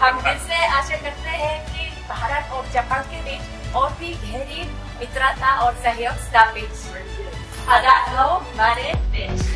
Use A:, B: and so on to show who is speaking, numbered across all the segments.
A: हम दिल से आशा करते हैं कि भारत और जापान के बीच और भी गहरी मित्रता और सहयोग स्थापित हो हमारे देश।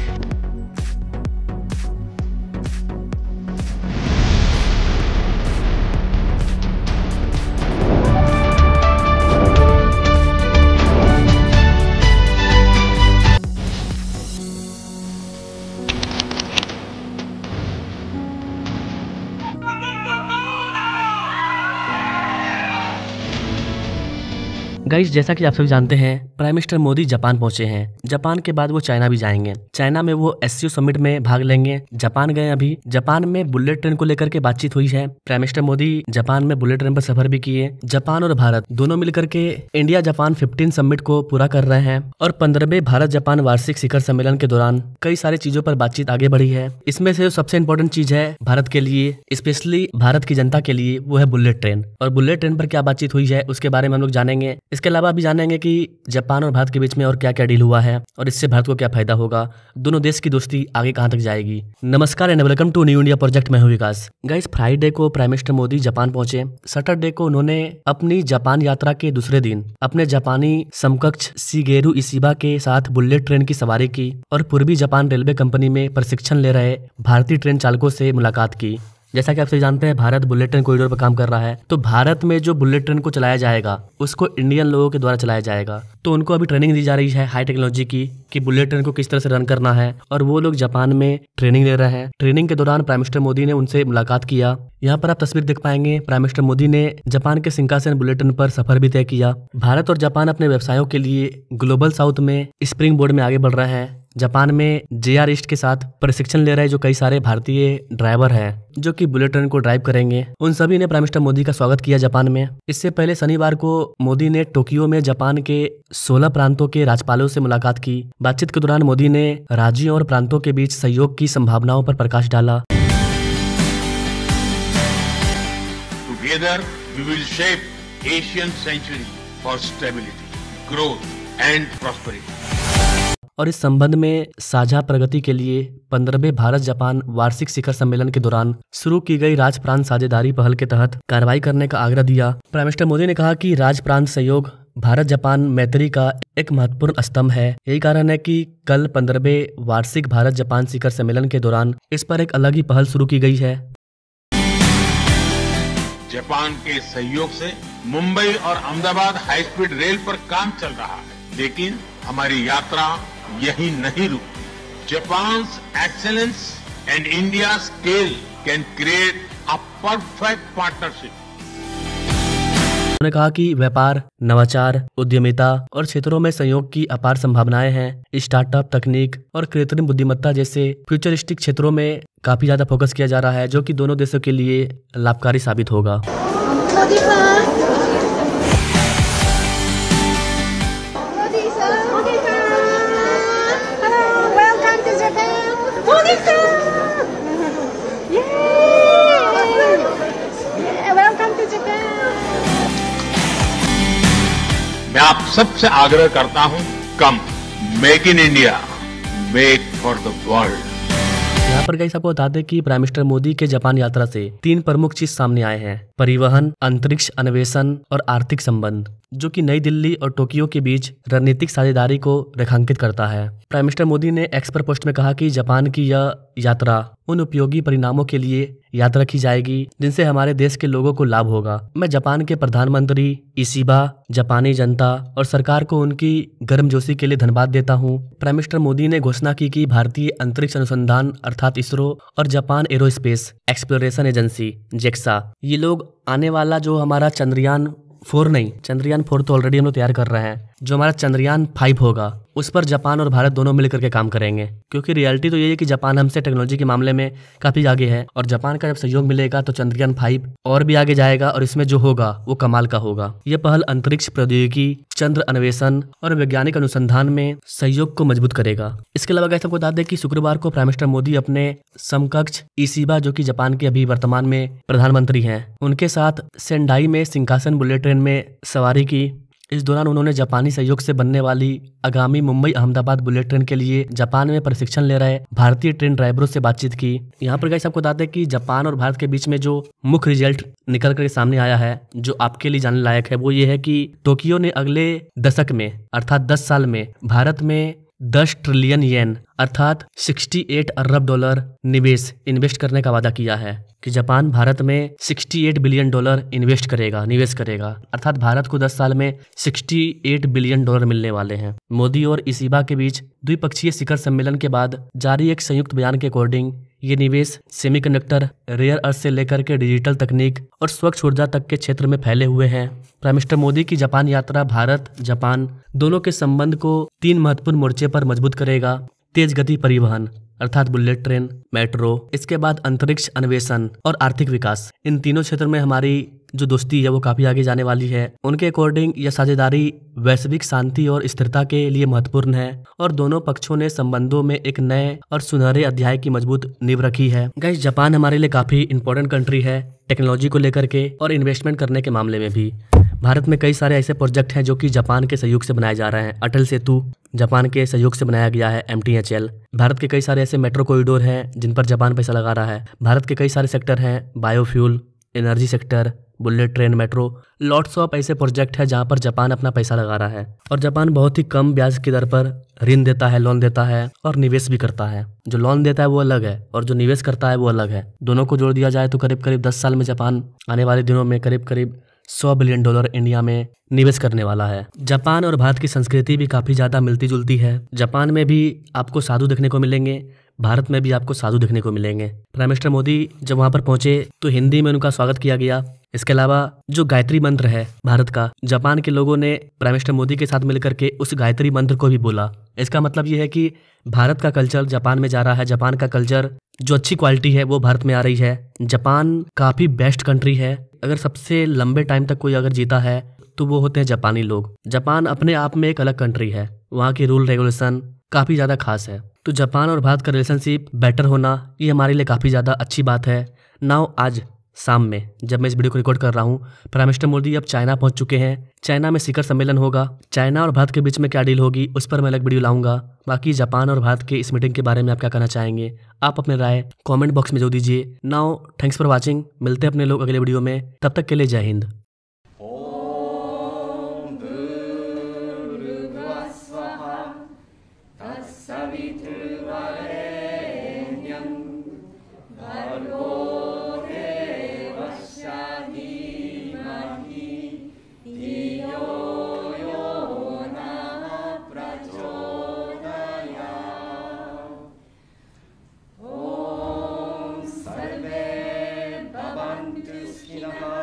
B: गाइस, जैसा कि आप सभी जानते हैं, प्राइम मिनिस्टर मोदी जापान पहुंचे हैं। जापान के बाद वो चाइना भी जाएंगे। चाइना में वो एससीओ समिट में भाग लेंगे। जापान गए अभी। जापान में बुलेट ट्रेन को लेकर के बातचीत हुई है। प्राइम मिनिस्टर मोदी जापान में बुलेट ट्रेन पर सफर भी किए। जापान और भारत दोनों मिलकर के इंडिया जापान 15 समिट को पूरा कर रहे हैं और 15वें भारत जापान वार्षिक शिखर सम्मेलन के दौरान कई सारी चीजों पर बातचीत आगे बढ़ी है। इसमें से सबसे इंपॉर्टेंट चीज है भारत के लिए, स्पेशली भारत की जनता के लिए, वो है बुलेट ट्रेन। और बुलेट ट्रेन पर क्या बातचीत हुई है उसके बारे में हम लोग जानेंगे। इसके अलावा भी जानेंगे कि जापान और भारत के बीच में और क्या क्या डील हुआ है और इससे भारत को क्या फायदा होगा, दोनों देश की दोस्ती आगे कहां तक जाएगी। नमस्कार and welcome to new India project में हूं विकास। गाइस, फ्राइडे को प्राइम मिनिस्टर मोदी जापान पहुंचे। सैटरडे को उन्होंने अपनी जापान यात्रा के दूसरे दिन अपने जापानी समकक्ष शिगेरू इशिबा के साथ बुलेट ट्रेन की सवारी की और पूर्वी जापान रेलवे कंपनी में प्रशिक्षण ले रहे भारतीय ट्रेन चालकों से मुलाकात की। जैसा कि आप सभी जानते हैं, भारत बुलेट ट्रेन कॉरिडोर पर काम कर रहा है। तो भारत में जो बुलेट ट्रेन को चलाया जाएगा उसको इंडियन लोगों के द्वारा चलाया जाएगा। तो उनको अभी ट्रेनिंग दी जा रही है हाई टेक्नोलॉजी की कि बुलेट ट्रेन को किस तरह से रन करना है और वो लोग जापान में ट्रेनिंग ले रहे हैं। ट्रेनिंग के दौरान प्राइम मिनिस्टर मोदी ने उनसे मुलाकात किया। यहाँ पर आप तस्वीर देख पाएंगे। प्राइम मिनिस्टर मोदी ने जापान के शिंकानसेन बुलेट ट्रेन पर सफर भी तय किया। भारत और जापान अपने व्यवसायों के लिए ग्लोबल साउथ में स्प्रिंग बोर्ड में आगे बढ़ रहे हैं। जापान में JR ईस्ट के साथ प्रशिक्षण ले रहे जो कई सारे भारतीय ड्राइवर हैं जो कि बुलेट ट्रेन को ड्राइव करेंगे। उन सभी ने प्राइम मिनिस्टर मोदी का स्वागत किया जापान में। इससे पहले शनिवार को मोदी ने टोक्यो में जापान के 16 प्रांतों के राज्यपालों से मुलाकात की। बातचीत के दौरान मोदी ने राज्यों और प्रांतों के बीच सहयोग की संभावनाओं पर प्रकाश डाला।
C: Together we will shape Asian century for stability, growth and prosperity.
B: और इस संबंध में साझा प्रगति के लिए 15वें भारत जापान वार्षिक शिखर सम्मेलन के दौरान शुरू की गई राज प्रांत साझेदारी पहल के तहत कार्रवाई करने का आग्रह दिया। प्राइम मिनिस्टर मोदी ने कहा कि राज प्रांत सहयोग भारत जापान मैत्री का एक महत्वपूर्ण स्तंभ है। यही कारण है कि कल 15वें वार्षिक भारत जापान शिखर सम्मेलन के दौरान इस पर एक अलग ही पहल शुरू की गई है।
C: जापान के सहयोग से मुंबई और अहमदाबाद हाई स्पीड रेल पर काम चल रहा है, लेकिन हमारी यात्रा यही नहीं रुकी। Japan's excellence and India scale can create a perfect partnership.
B: उन्होंने कहा कि व्यापार, नवाचार, उद्यमिता और क्षेत्रों में सहयोग की अपार संभावनाएं हैं। स्टार्टअप, तकनीक और कृत्रिम बुद्धिमत्ता जैसे फ्यूचरिस्टिक क्षेत्रों में काफी ज्यादा फोकस किया जा रहा है जो कि दोनों देशों के लिए लाभकारी साबित होगा।
C: मैं आप सबसे आग्रह करता हूं, कम make in India, make for the world.
B: यहाँ पर गाइस आपको बता दें कि प्राइम मिनिस्टर मोदी के जापान यात्रा से 3 प्रमुख चीज सामने आए हैं: परिवहन, अंतरिक्ष अन्वेषण और आर्थिक संबंध, जो कि नई दिल्ली और टोक्यो के बीच रणनीतिक साझेदारी को रेखांकित करता है। प्राइम मिनिस्टर मोदी ने एक्स पर पोस्ट में कहा कि जापान की यह यात्रा उन उपयोगी परिणामों के लिए याद रखी जाएगी जिनसे हमारे देश के लोगों को लाभ होगा। मैं जापान के प्रधानमंत्री इशिबा, जापानी जनता और सरकार को उनकी गर्मजोशी के लिए धन्यवाद देता हूं। प्राइम मिनिस्टर मोदी ने घोषणा की कि भारतीय अंतरिक्ष अनुसंधान अर्थात इसरो और Japan aerospace exploration agency JEXA, ये लोग आने वाला जो हमारा चंद्रयान 4 तो ऑलरेडी हम लोग तैयार कर रहे हैं, जो हमारा चंद्रयान 5 होगा उस पर जापान और भारत दोनों मिलकर के काम करेंगे। क्योंकि रियलिटी तो ये है कि जापान हमसे टेक्नोलॉजी के मामले में काफी आगे है और जापान का जब सहयोग मिलेगा तो चंद्रयान 5 और भी आगे जाएगा और इसमें जो होगा वो कमाल का होगा। यह पहल अंतरिक्ष प्रौद्योगिकी, चंद्र अन्वेषण और वैज्ञानिक अनुसंधान में सहयोग को मजबूत करेगा। इसके अलावा कैसे आपको बता दें कि शुक्रवार को प्राइम मिनिस्टर मोदी अपने समकक्ष इशिबा, जो कि जापान के अभी वर्तमान में प्रधानमंत्री हैं, उनके साथ सेंडाई में शिंकानसेन बुलेट ट्रेन में सवारी की। इस दौरान उन्होंने जापानी सहयोग से बनने वाली आगामी मुंबई अहमदाबाद बुलेट ट्रेन के लिए जापान में प्रशिक्षण ले रहे भारतीय ट्रेन ड्राइवरों से बातचीत की। यहाँ पर गाइस आपको बताते हैं कि जापान और भारत के बीच में जो मुख्य रिजल्ट निकल कर सामने आया है जो आपके लिए जानने लायक है वो ये है कि टोक्यो ने अगले दशक में अर्थात 10 साल में भारत में 10 ट्रिलियन येन अर्थात 68 अरब डॉलर इन्वेस्ट करने का वादा किया है कि जापान भारत में 68 बिलियन डॉलर निवेश करेगा अर्थात भारत को 10 साल में 68 बिलियन डॉलर मिलने वाले हैं। मोदी और इशिबा के बीच द्विपक्षीय शिखर सम्मेलन के बाद जारी एक संयुक्त बयान के अकॉर्डिंग ये निवेश सेमीकंडक्टर, रेयर अर्थ से लेकर के डिजिटल तकनीक और स्वच्छ ऊर्जा तक के क्षेत्र में फैले हुए हैं। प्राइम मिनिस्टर मोदी की जापान यात्रा भारत जापान दोनों के संबंध को 3 महत्वपूर्ण मोर्चे पर मजबूत करेगा। तेज गति परिवहन अर्थात बुलेट ट्रेन, मेट्रो, इसके बाद अंतरिक्ष अन्वेषण और आर्थिक विकास। इन तीनों क्षेत्र में हमारी जो दोस्ती है वो काफी आगे जाने वाली है। उनके अकॉर्डिंग यह साझेदारी वैश्विक शांति और स्थिरता के लिए महत्वपूर्ण है और दोनों पक्षों ने संबंधों में एक नए और सुनहरे अध्याय की मजबूत नींव रखी है। गाइस जापान हमारे लिए काफी इंपॉर्टेंट कंट्री है टेक्नोलॉजी को लेकर के और इन्वेस्टमेंट करने के मामले में भी। भारत में कई सारे ऐसे प्रोजेक्ट हैं जो कि जापान के सहयोग से बनाए जा रहे हैं। अटल सेतु जापान के सहयोग से बनाया गया है MTHL। भारत के कई सारे ऐसे मेट्रो कॉरिडोर हैं जिन पर जापान पैसा लगा रहा है। भारत के कई सारे सेक्टर हैं, biofuel, energy sector, bullet train, metro, lots of ऐसे प्रोजेक्ट है जहां पर जापान अपना पैसा लगा रहा है। और जापान बहुत ही कम ब्याज की दर पर ऋण देता है, लोन देता है और निवेश भी करता है। जो लोन देता है वो अलग है और जो निवेश करता है वो अलग है। दोनों को जोड़ दिया जाए तो करीब करीब 10 साल में जापान आने वाले दिनों में करीब करीब 100 बिलियन डॉलर इंडिया में निवेश करने वाला है। जापान और भारत की संस्कृति भी काफी ज्यादा मिलती जुलती है। जापान में भी आपको साधु देखने को मिलेंगे, भारत में भी आपको साधु देखने को मिलेंगे। प्राइम मिनिस्टर मोदी जब वहां पर पहुंचे तो हिंदी में उनका स्वागत किया गया। इसके अलावा जो गायत्री मंत्र है भारत का, जापान के लोगों ने प्राइम मिनिस्टर मोदी के साथ मिलकर के उस गायत्री मंत्र को भी बोला। इसका मतलब ये है कि भारत का कल्चर जापान में जा रहा है, जापान का कल्चर जो अच्छी क्वालिटी है वो भारत में आ रही है। जापान काफी बेस्ट कंट्री है। अगर सबसे लंबे टाइम तक कोई अगर जीता है तो वो होते हैं जापानी लोग। जापान अपने आप में एक अलग कंट्री है, वहाँ की रूल रेगुलेशन काफी ज्यादा खास है। तो जापान और भारत का रिलेशनशिप बेटर होना ये हमारे लिए काफी ज्यादा अच्छी बात है। नाउ आज शाम में जब मैं इस वीडियो को रिकॉर्ड कर रहा हूँ प्राइम मिनिस्टर मोदी अब चाइना पहुंच चुके हैं। चाइना में शिखर सम्मेलन होगा। चाइना और भारत के बीच में क्या डील होगी उस पर मैं अलग वीडियो लाऊंगा। बाकी जापान और भारत के इस मीटिंग के बारे में आप क्या कहना चाहेंगे, आप अपने राय कमेंट बॉक्स में जो दीजिए। Now thanks for watching. मिलते हैं अपने लोग अगले वीडियो में, तब तक के लिए जय हिंद।
D: Skinner